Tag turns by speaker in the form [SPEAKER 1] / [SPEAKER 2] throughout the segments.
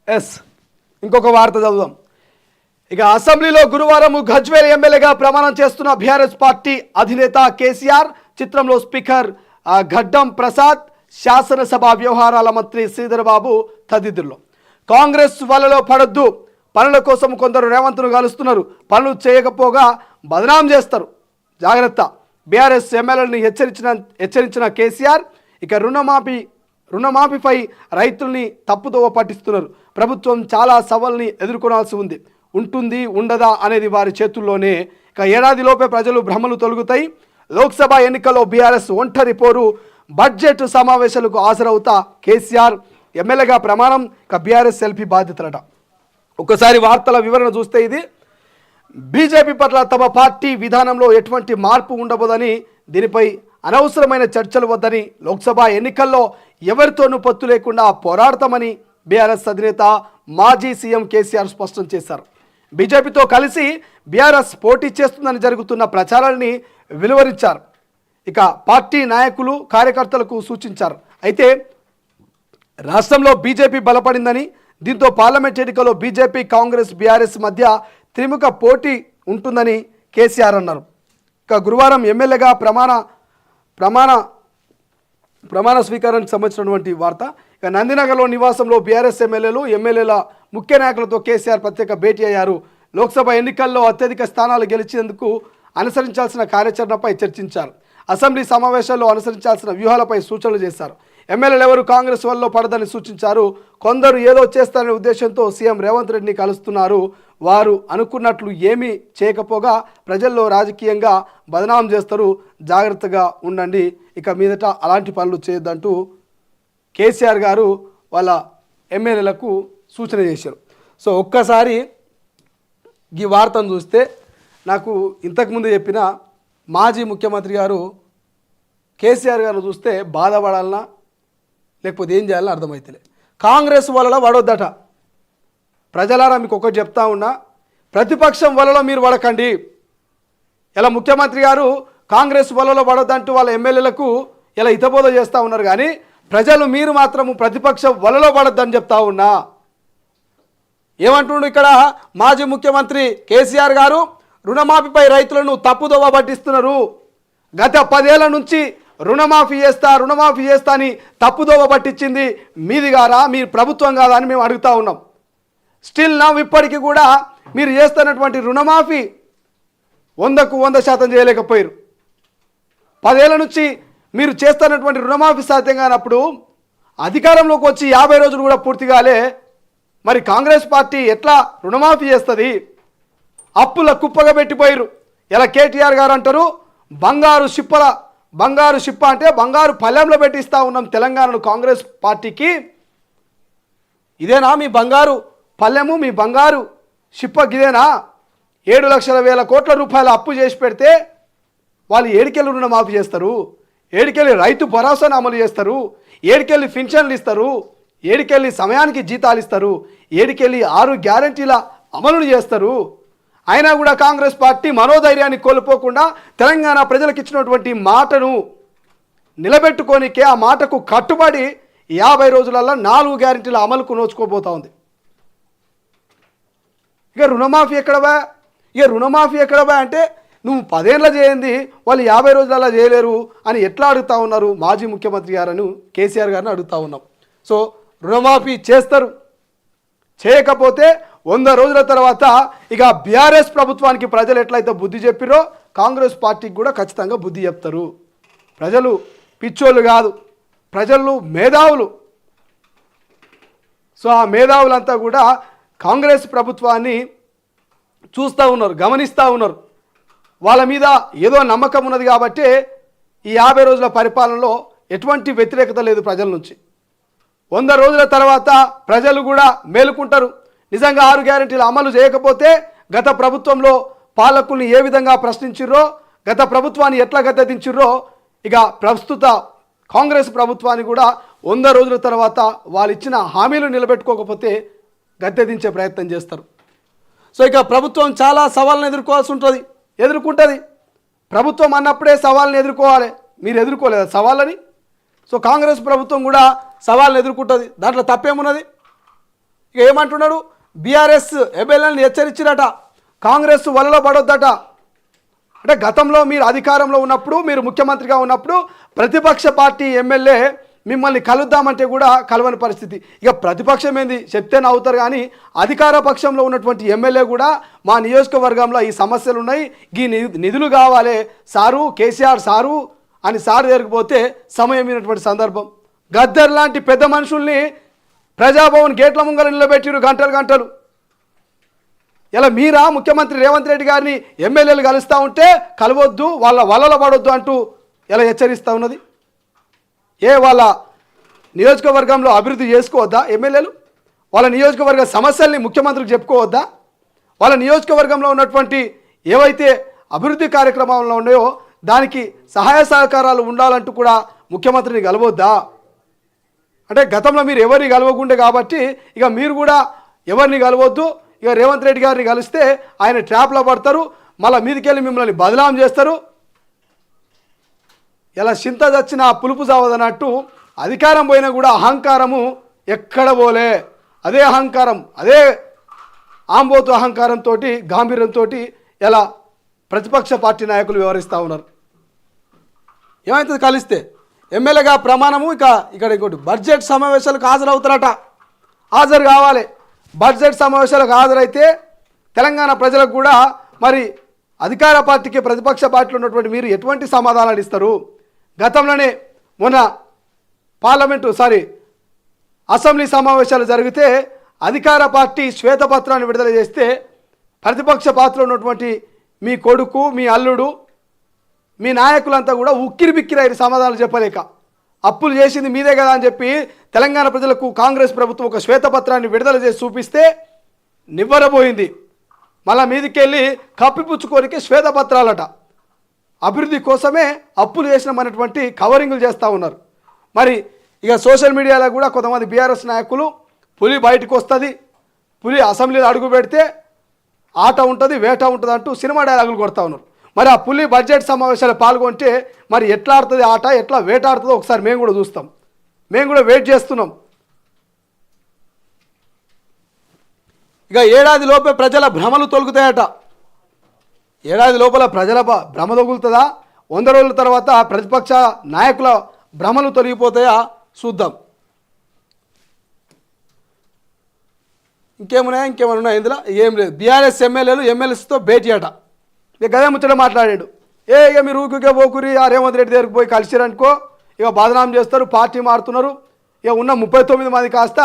[SPEAKER 1] Yes ఇంకొక వార్త చదువుదాం. ఇక అసెంబ్లీలో గురువారం గజ్వేల్ ఎమ్మెల్యేగా ప్రమాణం చేస్తున్న బీఆర్ఎస్ పార్టీ అధినేత కేసీఆర్, చిత్రంలో స్పీకర్ గడ్డం ప్రసాద్, శాసనసభ వ్యవహారాల మంత్రి శ్రీధర్ బాబు తదితరులు. కాంగ్రెస్ వలలో పడొద్దు, పనుల కోసం కొందరు రేవంత్ను కలుస్తున్నారు, పనులు చేయకపోగా బదనాం చేస్తారు, జాగ్రత్త. బీఆర్ఎస్ ఎమ్మెల్యేలను హెచ్చరించిన కేసీఆర్ ఇక రుణమాఫీపై రైతుల్ని తప్పుదోవ పట్టిస్తున్నారు. ప్రభుత్వం చాలా సవాల్ని ఎదుర్కొనాల్సి ఉంటుంది ఉండదా అనేది వారి చేతుల్లోనే. ఇక ఏడాదిలోపే ప్రజలు భ్రమలు తొలగుతాయి. లోక్సభ ఎన్నికల్లో బీఆర్ఎస్ ఒంటరి పోరు, బడ్జెట్ సమావేశాలకు హాజరవుతా కేసీఆర్, ఎమ్మెల్యేగా ప్రమాణం, ఇక బీఆర్ఎస్ ఎల్పీ బాధ్యతలట. ఒకసారి వార్తల వివరణ చూస్తే ఇది బీజేపీ పట్ల తమ పార్టీ విధానంలో ఎటువంటి మార్పు ఉండబోదని, దీనిపై అనవసరమైన చర్చలు వద్దని, లోక్సభ ఎన్నికల్లో ఎవరితోనూ పొత్తు లేకుండా పోరాడతామని బీఆర్ఎస్ అధినేత మాజీ సీఎం కేసీఆర్ స్పష్టం చేశారు. బీజేపీతో కలిసి బీఆర్ఎస్ పోటీ చేస్తుందని జరుగుతున్న ప్రచారాన్ని వెలువరించారు. ఇక పార్టీ నాయకులు కార్యకర్తలకు సూచించారు. అయితే రాష్ట్రంలో బీజేపీ బలపడిందని, దీంతో పార్లమెంట్ ఎన్నికల్లో బీజేపీ, కాంగ్రెస్, బీఆర్ఎస్ మధ్య త్రిముఖ పోటీ ఉంటుందని కేసీఆర్ అన్నారు. ఇక గురువారం ఎమ్మెల్యేగా ప్రమాణ స్వీకారానికి సంబంధించినటువంటి వార్త. ఇక నందినగర్లో నివాసంలో బీఆర్ఎస్ ఎమ్మెల్యేల ముఖ్య నాయకులతో కేసీఆర్ ప్రత్యేక భేటీ అయ్యారు. లోక్సభ ఎన్నికల్లో అత్యధిక స్థానాలు గెలిచేందుకు అనుసరించాల్సిన కార్యాచరణపై చర్చించారు. అసెంబ్లీ సమావేశాల్లో అనుసరించాల్సిన వ్యూహాలపై సూచనలు చేశారు. ఎమ్మెల్యేలు ఎవరు కాంగ్రెస్ వల్ల పడదని సూచించారు. కొందరు ఏదో చేస్తారనే ఉద్దేశంతో సీఎం రేవంత్ రెడ్డిని కలుస్తున్నారు. వారు అనుకున్నట్లు ఏమీ చేయకపోగా ప్రజల్లో రాజకీయంగా బదనాం చేస్తారు, జాగ్రత్తగా ఉండండి, ఇక మీదట అలాంటి పనులు చేయొద్దంటూ కేసీఆర్ గారు వాళ్ళ ఎమ్మెల్యేలకు సూచన చేశారు. సో ఒక్కసారి ఈ వార్తను చూస్తే నాకు ఇంతకుముందు చెప్పిన మాజీ ముఖ్యమంత్రి గారు కేసీఆర్ గారిని చూస్తే బాధపడాలన్నా లేకపోతే ఏం చేయాలని అర్థమవుతలే. కాంగ్రెస్ వలలో పడొద్దట. ప్రజలారా మీకు ఒకటి చెప్తా ఉన్నా, ప్రతిపక్షం వలలో మీరు పడకండి. ఇలా ముఖ్యమంత్రి గారు కాంగ్రెస్ వలలో పడొద్దంటూ వాళ్ళ ఎమ్మెల్యేలకు ఇలా హితబోధ చేస్తూ ఉన్నారు. కానీ ప్రజలు మీరు మాత్రము ప్రతిపక్షం వలలో పడొద్దని చెప్తా ఉన్నా. ఏమంటుండు ఇక్కడ మాజీ ముఖ్యమంత్రి కేసీఆర్ గారు, రుణమాఫీపై రైతులను తప్పుదోవ పట్టిస్తున్నారు. గత 10 ఏళ్ల నుంచి రుణమాఫీ చేస్తా అని తప్పుదోవ పట్టించింది మీది గారా, మీరు ప్రభుత్వం కాదా అని మేము అడుగుతా ఉన్నాం. స్టిల్ నా ఇప్పటికీ కూడా మీరు చేస్తున్నటువంటి రుణమాఫీ 100కు 100% చేయలేకపోయారు. 10 ఏళ్ల నుంచి మీరు చేస్తున్నటువంటి రుణమాఫీ సాధ్యం కానప్పుడు అధికారంలోకి వచ్చి 50 రోజులు కూడా పూర్తి కాలే. మరి కాంగ్రెస్ పార్టీ ఎట్లా రుణమాఫీ చేస్తుంది? అప్పుల కుప్పగా పెట్టిపోయారు. ఇలా కేటీఆర్ గారు అంటారు బంగారు షిప్ప అంటే బంగారు పల్లెంలో పెట్టిస్తూ ఉన్నాం తెలంగాణను కాంగ్రెస్ పార్టీకి. ఇదేనా మీ బంగారు పల్లెము, మీ బంగారు షిప్పకి ఇదేనా? 7,00,000 కోట్ల రూపాయల అప్పు చేసి పెడితే వాళ్ళు ఏడికెళ్ళి రుణమాఫీ చేస్తారు, ఏడికెళ్ళి రైతు భరోసాను అమలు చేస్తారు, ఏడికెళ్ళి పెన్షన్లు ఇస్తారు, ఏడికెళ్ళి సమయానికి జీతాలు ఇస్తారు, ఏడికెళ్ళి 6 గ్యారంటీల అమలును చేస్తారు. అయినా కూడా కాంగ్రెస్ పార్టీ మనోధైర్యాన్ని కోల్పోకుండా తెలంగాణ ప్రజలకు ఇచ్చినటువంటి మాటను నిలబెట్టుకోనికే, ఆ మాటకు కట్టుబడి 50 రోజులలో 4 గ్యారంటీల అమలుకు నోచుకోబోతా ఉంది. ఇక రుణమాఫీ ఎక్కడవా అంటే నువ్వు 10 ఏళ్ళ చేయండి, వాళ్ళు 50 రోజులలో చేయలేరు అని ఎట్లా అడుగుతా ఉన్నారు మాజీ ముఖ్యమంత్రి గారని కేసీఆర్ గారిని అడుగుతా ఉన్నాం. సో రుణమాఫీ చేస్తారు, చేయకపోతే 100 రోజుల తర్వాత ఇక బీఆర్ఎస్ ప్రభుత్వానికి ప్రజలు ఎట్లయితే బుద్ధి చెప్పిరో కాంగ్రెస్ పార్టీకి కూడా ఖచ్చితంగా బుద్ధి చెప్తారు. ప్రజలు పిచ్చోళ్ళు కాదు, ప్రజలు మేధావులు. సో ఆ మేధావులంతా కూడా కాంగ్రెస్ ప్రభుత్వాన్ని చూస్తూ ఉన్నారు, గమనిస్తూ ఉన్నారు. వాళ్ళ మీద ఏదో నమ్మకం ఉన్నది కాబట్టి ఈ 50 రోజుల పరిపాలనలో ఎటువంటి వ్యతిరేకత లేదు ప్రజల నుంచి. 100 రోజుల తర్వాత ప్రజలు కూడా మేలుకుంటారు. నిజంగా 6 గ్యారెంటీలు అమలు చేయకపోతే గత ప్రభుత్వంలో పాలకుల్ని ఏ విధంగా ప్రశ్నించిర్రో, గత ప్రభుత్వాన్ని ఎట్లా గద్దెదించిర్రో, ఇక ప్రస్తుత కాంగ్రెస్ ప్రభుత్వాన్ని కూడా 100 రోజుల తర్వాత వాళ్ళు ఇచ్చిన హామీలు నిలబెట్టుకోకపోతే గద్దెదించే ప్రయత్నం చేస్తారు. సో ఇక ప్రభుత్వం చాలా సవాళ్ళను ఎదుర్కొంటుంది. ప్రభుత్వం అన్నప్పుడే సవాళ్ళని ఎదుర్కోవాలి. మీరు ఎదుర్కోలేదా సవాళ్ళని? సో కాంగ్రెస్ ప్రభుత్వం కూడా సవాళ్ళను ఎదుర్కొంటుంది. దాంట్లో తప్పేమున్నది? ఇక ఏమంటున్నాడు, బీఆర్ఎస్ ఎమ్మెల్యేలను హెచ్చరించినట, కాంగ్రెస్ వలలో పడొద్దట. అంటే గతంలో మీరు అధికారంలో ఉన్నప్పుడు, మీరు ముఖ్యమంత్రిగా ఉన్నప్పుడు ప్రతిపక్ష పార్టీ ఎమ్మెల్యే మిమ్మల్ని కలుద్దామంటే కూడా కలవని పరిస్థితి. ఇక ప్రతిపక్షం ఏంది చెప్తే నవ్వుతారు, కానీ అధికార పక్షంలో ఉన్నటువంటి ఎమ్మెల్యే కూడా మా నియోజకవర్గంలో ఈ సమస్యలు ఉన్నాయి, ఈ నిధులు కావాలి సారు, కేసీఆర్ సారు అని సారు దగ్గరికిపోతే సమయమైనటువంటి సందర్భం. గద్దర్ లాంటి పెద్ద మనుషుల్ని ప్రజాభవన్ గేట్ల ముంగల నిలబెట్టిరు గంటలు గంటలు. ఇలా మీరా ముఖ్యమంత్రి రేవంత్ రెడ్డి గారిని ఎమ్మెల్యేలు కలుస్తూ ఉంటే కలవద్దు, వాళ్ళ వలలో పడొద్దు అంటూ ఎలా హెచ్చరిస్తూ ఉన్నది. వాళ్ళ నియోజకవర్గంలో అభివృద్ధి చేసుకోవద్దా ఎమ్మెల్యేలు? వాళ్ళ నియోజకవర్గ సమస్యల్ని ముఖ్యమంత్రికి చెప్పుకోవద్దా? వాళ్ళ నియోజకవర్గంలో ఉన్నటువంటి ఏవైతే అభివృద్ధి కార్యక్రమాల్లో ఉన్నాయో దానికి సహాయ సహకారాలు ఉండాలంటూ కూడా ముఖ్యమంత్రిని కలవద్దా? అంటే గతంలో మీరు ఎవరిని కలవకుండే కాబట్టి ఇక మీరు కూడా ఎవరిని కలవద్దు, ఇక రేవంత్ రెడ్డి గారిని కలిస్తే ఆయన ట్రాప్లో పడతారు, మళ్ళీ మీదికెళ్ళి మిమ్మల్ని బదలాం చేస్తారు. ఇలా చింత చచ్చిన పులుపు చావదన్నట్టు అధికారం పోయినా కూడా అహంకారము ఎక్కడ పోలే. అదే అహంకారం, అదే ఆంబోతు అహంకారంతో, గాంభీర్యంతో ఇలా ప్రతిపక్ష పార్టీ నాయకులు వ్యవహరిస్తూ ఉన్నారు. ఏమవుతుంది కలిస్తే ఎమ్మెల్యేగా ప్రమాణము. ఇక్కడ ఇంకోటి బడ్జెట్ సమావేశాలకు హాజరవుతారట, హాజరు కావాలి. బడ్జెట్ సమావేశాలకు హాజరైతే తెలంగాణ ప్రజలకు కూడా మరి అధికార పార్టీకి ప్రతిపక్ష పార్టీలో ఉన్నటువంటి మీరు ఎటువంటి సమాధానాలు ఇస్తారు? గతంలోనే మొన్న అసెంబ్లీ సమావేశాలు జరిగితే అధికార పార్టీ శ్వేతపత్రాన్ని విడుదల చేస్తే ప్రతిపక్ష పాత్రలో ఉన్నటువంటి మీ కొడుకు, మీ అల్లుడు, మీ నాయకులంతా కూడా ఉక్కిరి బిక్కిరైన సమాధానాలు చెప్పలేక, అప్పులు చేసింది మీదే కదా అని చెప్పి తెలంగాణ ప్రజలకు కాంగ్రెస్ ప్రభుత్వం ఒక శ్వేతపత్రాన్ని విడుదల చేసి చూపిస్తే నివ్వరబోయింది. మళ్ళా మీదికెళ్ళి కప్పిపుచ్చుకోరికే శ్వేతపత్రాలట. అభివృద్ధి కోసమే అప్పులు చేసినామనేటువంటి కవరింగ్లు చేస్తూ ఉన్నారు. మరి ఇక సోషల్ మీడియాలో కూడా కొంతమంది బీఆర్ఎస్ నాయకులు పులి బయటకు వస్తుంది, పులి అసెంబ్లీలో అడుగు పెడితే ఆట ఉంటుంది, వేట ఉంటుంది అంటూ సినిమా డైలాగులు కొడతా ఉన్నారు. మరి ఆ పులి బడ్జెట్ సమావేశాలు పాల్గొంటే మరి ఎట్లా ఆడుతుంది ఆట, ఎట్లా వేట ఆడుతుందో ఒకసారి మేము కూడా చూస్తాం, మేము కూడా వెయిట్ చేస్తున్నాం. ఇక ఏడాది లోపే ప్రజల భ్రమలు తొలుగుతాయట. ఏడాది లోపల ప్రజల భ్రమ తొలుగుతుందా, 100 రోజుల తర్వాత ప్రతిపక్ష నాయకుల భ్రమలు తొలగిపోతాయా చూద్దాం. ఇంకేమైనా ఉన్నాయి ఇందులో? ఏం లేదు. బీఆర్ఎస్ ఎమ్మెల్యేలు ఎమ్మెల్యేస్తో భేటీ అట. ఇక గదే ముచ్చట మాట్లాడాడు. ఇక మీరు ఊరికే పోకురి ఆ రేవంత్ రెడ్డి దగ్గరికి పోయి కలిసిరనుకో ఇక బదనాం చేస్తారు, పార్టీ మారుతున్నారు. ఇక ఉన్న 39 మంది కాస్త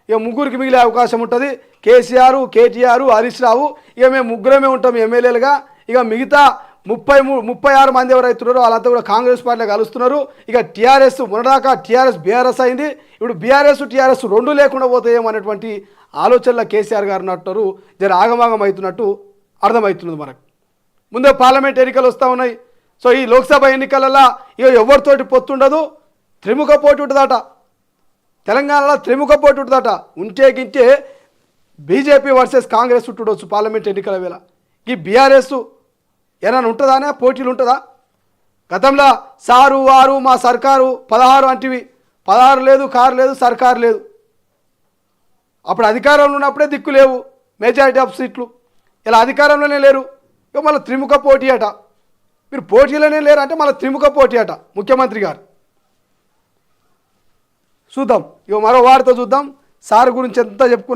[SPEAKER 1] ఇక ముగ్గురికి మిగిలే అవకాశం ఉంటుంది. కేసీఆర్, కేటీఆర్, హరీష్ రావు, ఇక మేము ముగ్గురమే ఉంటాం ఎమ్మెల్యేలుగా. ఇక మిగతా 36 మంది ఎవరైతున్నారో వాళ్ళంతా కూడా కాంగ్రెస్ పార్టీలో కలుస్తున్నారు. ఇక టీఆర్ఎస్ మొన్నదాకా టీఆర్ఎస్ బీఆర్ఎస్ అయింది, ఇప్పుడు బీఆర్ఎస్ టీఆర్ఎస్ రెండు లేకుండా పోతాయేమనేటువంటి ఆలోచనలో కేసీఆర్ గారు ఉన్నట్టు జర ఆగమాగం అవుతున్నట్టు అర్థమవుతున్నది మనకు. ముందే పార్లమెంట్ ఎన్నికలు వస్తూ ఉన్నాయి. సో ఈ లోక్సభ ఎన్నికలలో ఇక ఎవరితోటి పొత్తుండదు, త్రిముఖ పోటీ ఉంటుందట. తెలంగాణలో త్రిముఖ పోటీ ఉంటుందట. ఉంటే గింటే బీజేపీ వర్సెస్ కాంగ్రెస్ ఉంటుండొచ్చు పార్లమెంట్ ఎన్నికల వేళ. ఈ బీఆర్ఎస్ ఏమైనా ఉంటుందానే పోటీలు ఉంటుందా? గతంలో సారు వారు మా సర్కారు 16 అంటివి, 16 లేదు, కారు లేదు, సర్కారు లేదు. అప్పుడు అధికారంలో ఉన్నప్పుడే దిక్కు లేవు, మెజారిటీ ఆఫ్ సీట్లు. ఇలా అధికారంలోనే లేరు, ఇక మళ్ళీ త్రిముఖ పోటీ అట. మీరు పోటీలోనే లేరు అంటే మళ్ళీ త్రిముఖ పోటీ అట ముఖ్యమంత్రి గారు. చూద్దాం, ఇక మరో వార్త చూద్దాం. సార్ గురించి ఎంత చెప్పుకున్నాం.